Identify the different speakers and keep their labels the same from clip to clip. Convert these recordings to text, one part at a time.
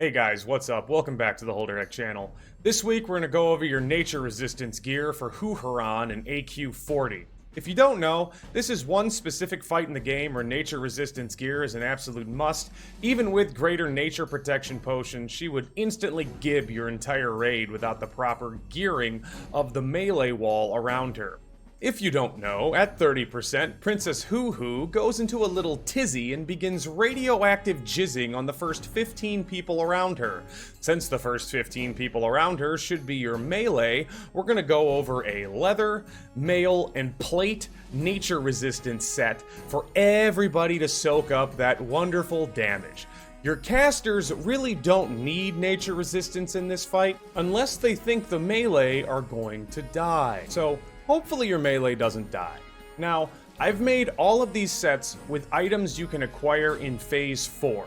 Speaker 1: Hey guys, what's up? Welcome back to the Holderhek channel. This week we're going to go over your nature resistance gear for Huhu and AQ40. If you don't know, this is one specific fight in the game where nature resistance gear is an absolute must. Even with greater nature protection potion, she would instantly gib your entire raid without the proper gearing of the melee wall around her. If you don't know, at 30%, Princess Huhu goes into a little tizzy and begins radioactive jizzing on the first 15 people around her. Since the first 15 people around her should be your melee, we're gonna go over a leather, mail, and plate nature resistance set for everybody to soak up that wonderful damage. Your casters really don't need nature resistance in this fight unless they think the melee are going to die. So hopefully your melee doesn't die. Now, I've made all of these sets with items you can acquire in Phase 4.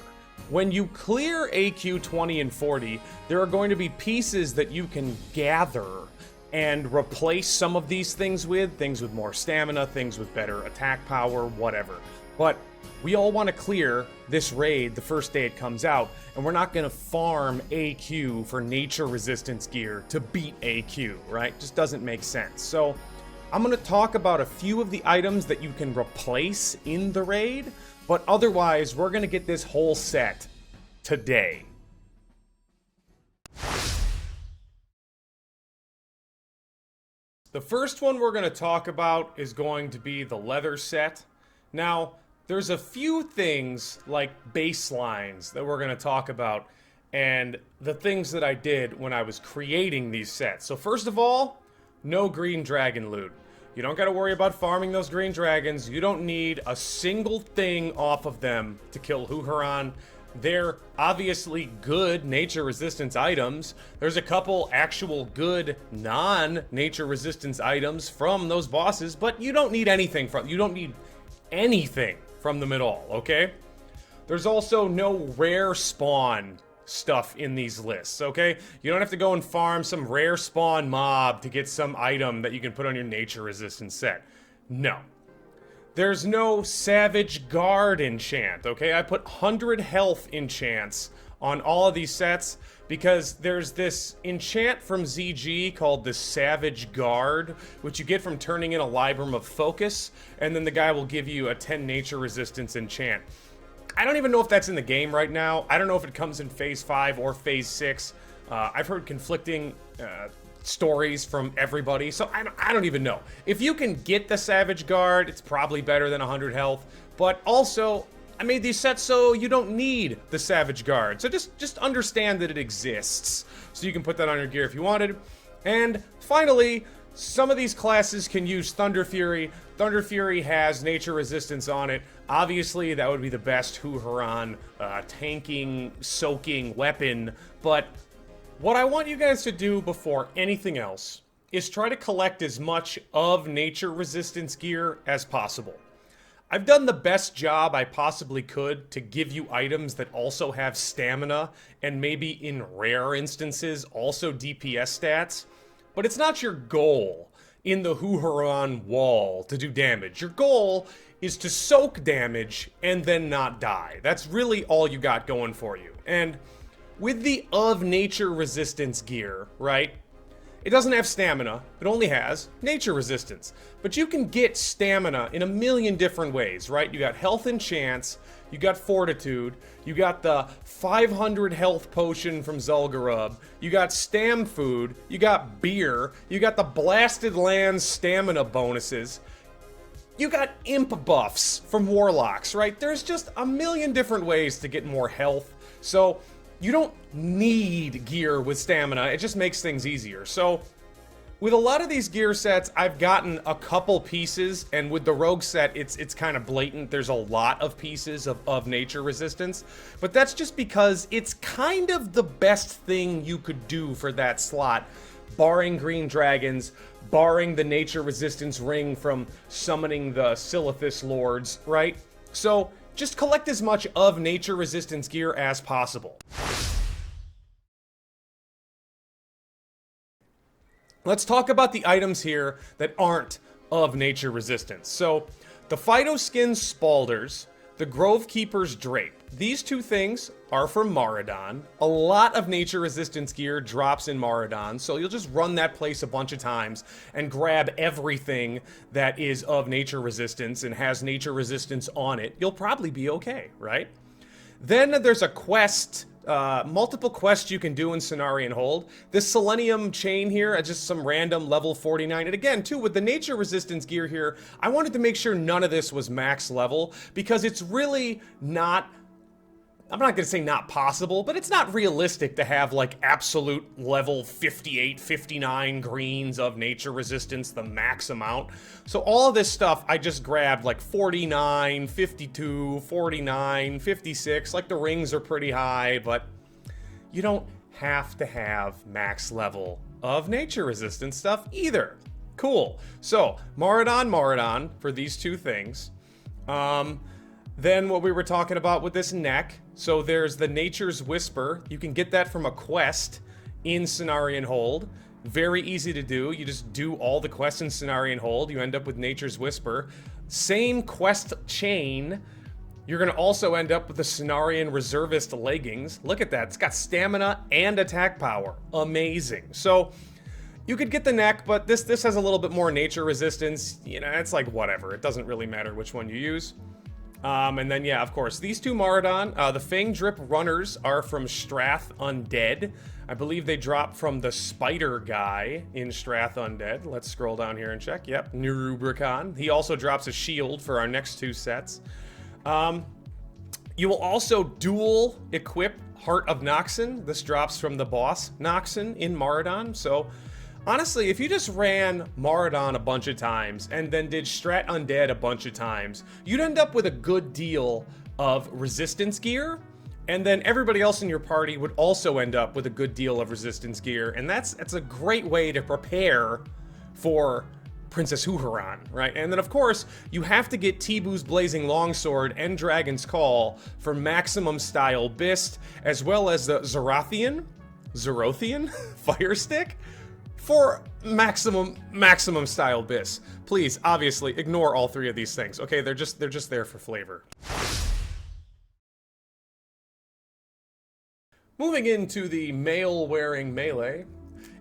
Speaker 1: When you clear AQ20 and 40, there are going to be pieces that you can gather and replace some of these things with more stamina, things with better attack power, whatever. But we all want to clear this raid the first day it comes out, and we're not going to farm AQ for nature resistance gear to beat AQ, right? Just doesn't make sense. So I'm going to talk about a few of the items that you can replace in the raid, but otherwise we're going to get this whole set today. The first one we're going to talk about is going to be the leather set. Now, there's a few things like baselines that we're going to talk about and the things that I did when I was creating these sets. So first of all, no green dragon loot. You don't got to worry about farming those green dragons. You don't need a single thing off of them to kill Huhu. They're obviously good nature resistance items. There's a couple actual good non-nature resistance items from those bosses, but you don't need anything from them at all, okay? There's also no rare spawn stuff in these lists, okay? You don't have to go and farm some rare spawn mob to get some item that you can put on your nature resistance set. No. There's no savage guard enchant, okay? I put 100 health enchants on all of these sets because there's this enchant from ZG called the Savage Guard, which you get from turning in a Librum of Focus, and then the guy will give you a 10 nature resistance enchant. I don't even know if that's in the game right now. I don't know if it comes in Phase 5 or Phase 6. I've heard conflicting stories from everybody, so I don't even know. If you can get the Savage Guard, it's probably better than 100 health, but also, I made these sets so you don't need the Savage Guard. So just understand that it exists. So you can put that on your gear if you wanted. And finally, some of these classes can use Thunder Fury. Thunder Fury has nature resistance on it. Obviously, that would be the best Huhu tanking, soaking weapon. But what I want you guys to do before anything else is try to collect as much of nature resistance gear as possible. I've done the best job I possibly could to give you items that also have stamina and maybe in rare instances also DPS stats, but it's not your goal in the Huhu wall to do damage. Your goal is to soak damage and then not die. That's really all you got going for you. And with the of nature resistance gear, right? It doesn't have stamina, it only has nature resistance. But you can get stamina in a million different ways, right? You got health enchants, you got fortitude, you got the 500 health potion from Zul'Gurub, you got stam food, you got beer, you got the Blasted Lands stamina bonuses, you got imp buffs from warlocks, right? There's just a million different ways to get more health. So you don't need gear with stamina, it just makes things easier. So with a lot of these gear sets, I've gotten a couple pieces, and with the rogue set, it's kind of blatant. There's a lot of pieces of nature resistance, but that's just because it's kind of the best thing you could do for that slot, barring green dragons, barring the nature resistance ring from summoning the Silithus lords, right? So just collect as much of nature resistance gear as possible. Let's talk about the items here that aren't of nature resistance. So, the Phytoskin Spalders, the Grove Keeper's Drape. These two things are from Maraudon. A lot of nature resistance gear drops in Maraudon, so you'll just run that place a bunch of times and grab everything that is of nature resistance and has nature resistance on it. You'll probably be okay, right? Then there's a quest, multiple quests you can do in Cenarian Hold. This Selenium chain here, just some random level 49. And again, too, with the nature resistance gear here, I wanted to make sure none of this was max level, because it's really not, I'm not going to say not possible, but it's not realistic to have like absolute level 58, 59 greens of nature resistance, the max amount. So all of this stuff, I just grabbed like 49, 52, 49, 56. Like the rings are pretty high, but you don't have to have max level of nature resistance stuff either. Cool. So Maraudon for these two things. Then what we were talking about with this neck. So there's the Nature's Whisper. You can get that from a quest in Cenarian Hold. Very easy to do. You just do all the quests in Cenarian Hold. You end up with Nature's Whisper. Same quest chain. You're going to also end up with the Cenarian Reservist leggings. Look at that. It's got stamina and attack power. Amazing. So you could get the neck, but this has a little bit more nature resistance. You know, it's like whatever. It doesn't really matter which one you use. And then, yeah, of course, these two Maraudon, the Fang Drip Runners are from Strath Undead. I believe they drop from the Spider guy in Strath Undead. Let's scroll down here and check. Yep, Nerubricon. He also drops a shield for our next two sets. You will also dual equip Heart of Noxon. This drops from the boss Noxon in Maraudon. So honestly, if you just ran Maraudon a bunch of times and then did Strat Undead a bunch of times, you'd end up with a good deal of resistance gear, and then everybody else in your party would also end up with a good deal of resistance gear, and that's a great way to prepare for Princess Huhuran, right? And then, of course, you have to get Tibu's Blazing Longsword and Dragon's Call for maximum style Bist, as well as the Zerothian Fire Stick for maximum style Bist. Please, obviously, ignore all three of these things. Okay, they're just there for flavor. Moving into the male-wearing melee.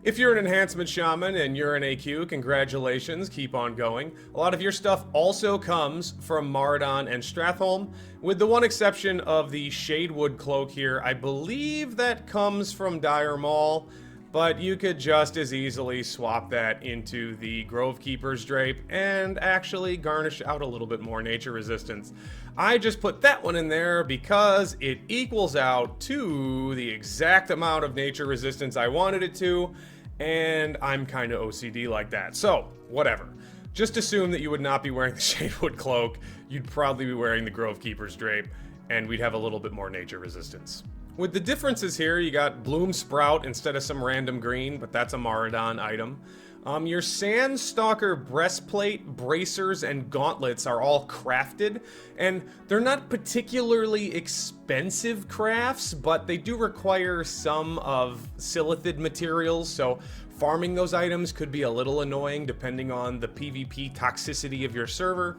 Speaker 1: If you're an enhancement shaman and you're an AQ, congratulations, keep on going. A lot of your stuff also comes from Maraudon and Stratholme, with the one exception of the Shadewood cloak here. I believe that comes from Dire Maul, but you could just as easily swap that into the Grove Keeper's Drape and actually garnish out a little bit more nature resistance. I just put that one in there because it equals out to the exact amount of nature resistance I wanted it to, and I'm kind of OCD like that. So, whatever. Just assume that you would not be wearing the Shadewood cloak, you'd probably be wearing the Grove Keeper's Drape, and we'd have a little bit more nature resistance. With the differences here, you got Bloom Sprout instead of some random green, but that's a Maraudon item. Your Sandstalker breastplate, bracers, and gauntlets are all crafted, and they're not particularly expensive crafts, but they do require some of Silithid materials, so farming those items could be a little annoying depending on the PvP toxicity of your server.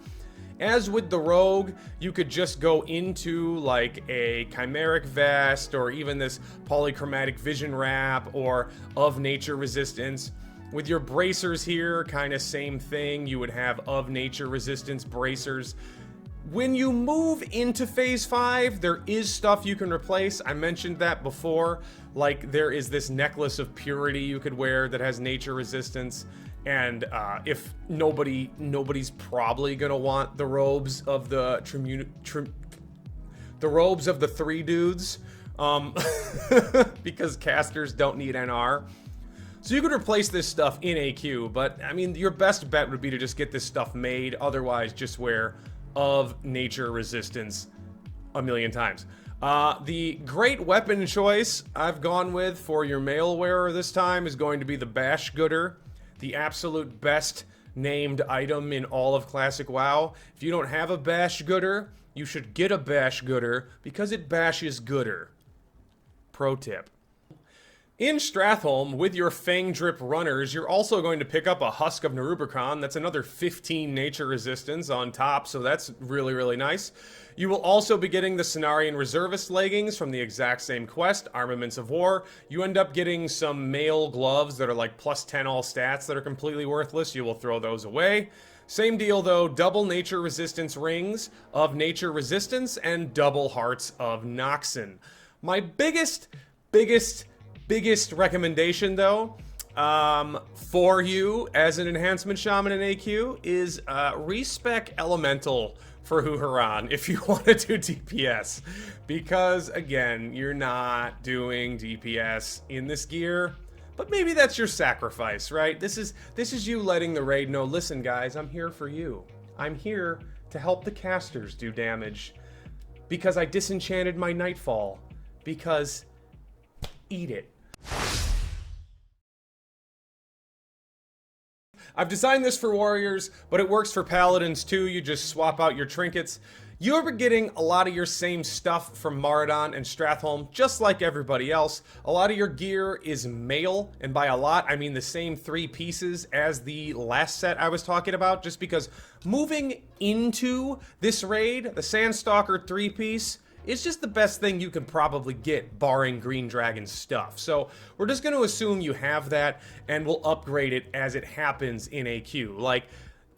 Speaker 1: As with the Rogue, you could just go into like a Chimeric Vest or even this Polychromatic Vision Wrap or of Nature Resistance. With your bracers here, kind of same thing. You would have of Nature Resistance bracers. When you move into Phase 5, there is stuff you can replace. I mentioned that before. Like, there is this Necklace of Purity you could wear that has Nature Resistance. And if nobody's probably gonna want the robes of the robes of the three dudes, because casters don't need NR. So you could replace this stuff in AQ, but I mean, your best bet would be to just get this stuff made. Otherwise, just wear of Nature Resistance a million times. The great weapon choice I've gone with for your male wearer this time is going to be the Bash Gooder, the absolute best named item in all of Classic WoW. If you don't have a Bash Gooder, you should get a Bash Gooder because it bashes gooder. Pro tip. In Stratholme, with your Fang Drip runners, you're also going to pick up a Husk of Nerubicon. That's another 15 nature resistance on top, so that's really, really nice. You will also be getting the Cenarian Reservist leggings from the exact same quest, Armaments of War. You end up getting some mail gloves that are like plus 10 all stats that are completely worthless. You will throw those away. Same deal though, double nature resistance rings of nature resistance and double hearts of Noxen. My biggest recommendation though, for you as an enhancement shaman in AQ is respec elemental for Huhu if you want to do DPS, because again, you're not doing DPS in this gear, but maybe that's your sacrifice, right? This is you letting the raid know, listen guys, I'm here for you. I'm here to help the casters do damage because I disenchanted my Nightfall, because eat it. I've designed this for warriors, but it works for paladins too. You just swap out your trinkets. You're getting a lot of your same stuff from Maradon and Stratholme, just like everybody else. A lot of your gear is mail, and by a lot, I mean the same 3 pieces as the last set I was talking about, just because moving into this raid, the Sandstalker 3-piece, it's just the best thing you can probably get, barring Green Dragon stuff. So we're just going to assume you have that, and we'll upgrade it as it happens in AQ. Like,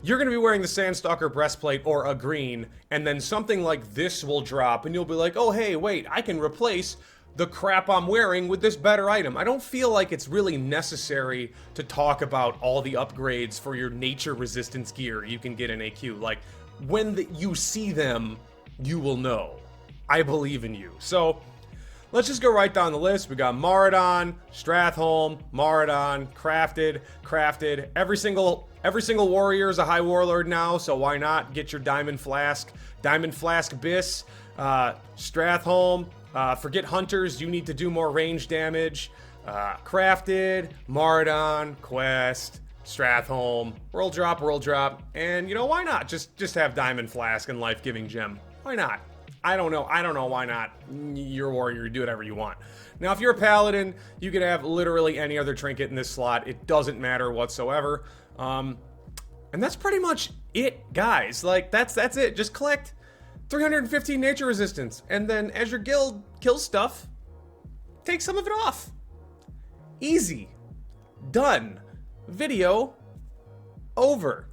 Speaker 1: you're going to be wearing the Sandstalker breastplate or a green, and then something like this will drop, and you'll be like, oh hey, wait, I can replace the crap I'm wearing with this better item. I don't feel like it's really necessary to talk about all the upgrades for your nature resistance gear you can get in AQ. Like, when you see them, you will know. I believe in you. So let's just go right down the list. We got Maradon, Stratholme, Maradon, crafted. Every single warrior is a high warlord now, so why not get your Diamond Flask Biss, Stratholme. Forget hunters, you need to do more range damage. Crafted, Maradon, quest, Stratholme, world drop, and you know, why not? Just have Diamond Flask and Life-Giving Gem. Why not? I don't know why not. You're a warrior, do whatever you want. Now, if you're a paladin, you can have literally any other trinket in this slot. It doesn't matter whatsoever. And that's pretty much it, guys. Like, that's it. Just collect 315 nature resistance, and then as your guild kills stuff, take some of it off. Easy. Done. Video over.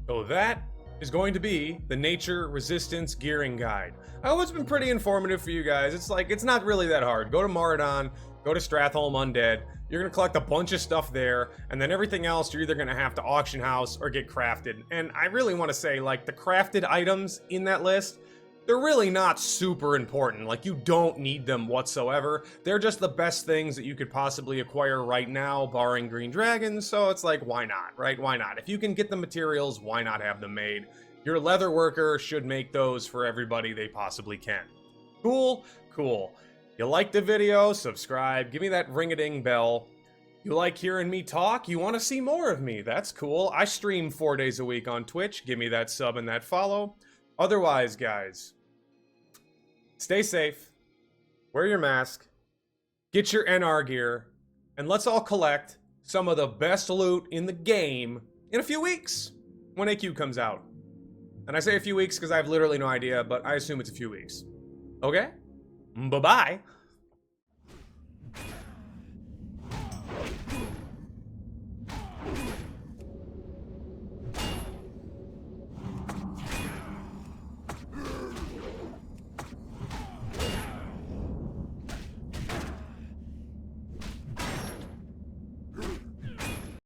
Speaker 1: So that is going to be the Nature Resistance Gearing Guide. I hope it's been pretty informative for you guys. It's like, it's not really that hard. Go to Maradon, go to Stratholme Undead. You're gonna collect a bunch of stuff there, and then everything else you're either gonna have to auction house or get crafted. And I really want to say, like, the crafted items in that list, they're really not super important. Like, you don't need them whatsoever. They're just the best things that you could possibly acquire right now, barring Green Dragons, so it's like, why not, right? Why not? If you can get the materials, why not have them made? Your leather worker should make those for everybody they possibly can. Cool? Cool. You like the video? Subscribe. Give me that ring-a-ding bell. You like hearing me talk? You want to see more of me? That's cool. I stream 4 days a week on Twitch. Give me that sub and that follow. Otherwise, guys, stay safe, wear your mask, get your NR gear, and let's all collect some of the best loot in the game in a few weeks when AQ comes out. And I say a few weeks because I have literally no idea, but I assume it's a few weeks. Okay? Bye-bye.